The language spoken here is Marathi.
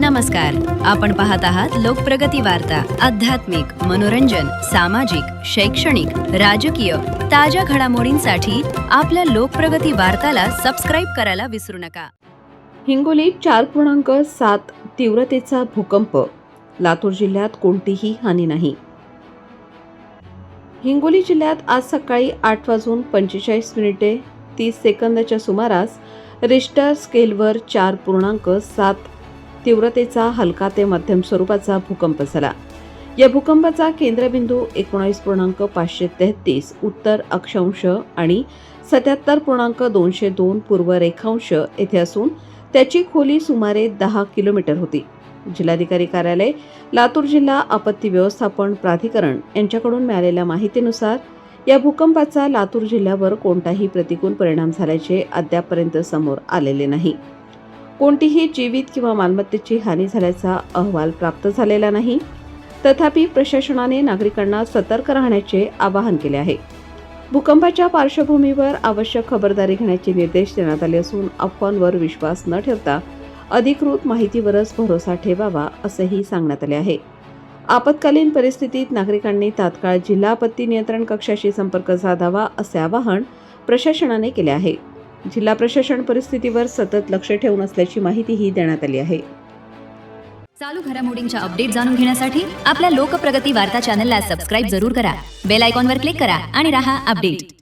नमस्कार, आपण पाहत आहात लोकप्रगती वार्ता। आध्यात्मिक, मनोरंजन, सामाजिक, शैक्षणिक, राजकीय ताज्या घडामोडींसाठी आपल्या लोकप्रगती वार्ताला सबस्क्राइब करायला विसरू नका। हिंगोलीत 4.7 तीव्रतेचा भूकंप, लातूर जिल्ह्यात कोणतीही हानी नाही। हिंगोली जिल्ह्यात आज सकाळी 8:45 सुमारास रिश्टर स्केलवर 4.7 तीव्रतेचा हलका ते मध्यम स्वरूपाचा भूकंप झाला। या भूकंपाचा केंद्रबिंदू 19.533 उत्तर अक्षांश आणि 77.202 पूर्व रेखांश येथे असून त्याची खोली सुमारे 10 किलोमीटर होती। जिल्हाधिकारी कार्यालय, लातूर जिल्हा आपत्ती व्यवस्थापन प्राधिकरण यांच्याकडून मिळालेल्या माहितीनुसार या भूकंपाचा लातूर जिल्ह्यावर कोणताही प्रतिकूल परिणाम झाल्याचे अद्यापपर्यंत समोर आलेले नाही। कोणतीही जीवित किंवा मालमत्तेची हानी झाल्याचा अहवाल प्राप्त झालेला नाही। तथापि प्रशासनाने नागरिकांना सतर्क राहण्याचे आवाहन केले आहे। भूकंपाच्या पार्श्वभूमीवर आवश्यक खबरदारी घेण्याचे निर्देश देण्यात आले असून अफवांवर विश्वास न ठेवता अधिकृत माहितीवरच भरोसा ठेवावा असेही सांगण्यात आले आहे। आपत्कालीन परिस्थितीत नागरिकांनी तात्काळ जिल्हा आपत्ती नियंत्रण कक्षाशी संपर्क साधावा असे आवाहन प्रशासनाने केले आहे। जिल्हा प्रशासन परिस्थितीवर सतत लक्ष ठेवून असल्याची माहितीही देण्यात आली आहे। चालू घडामोडींच्या अपडेट जाणून घेण्यासाठी आपल्या लोकप्रगती वार्ता चॅनलला सबस्क्राइब जरूर करा। बेल आयकॉनवर क्लिक करा आणि रहा अपडेट।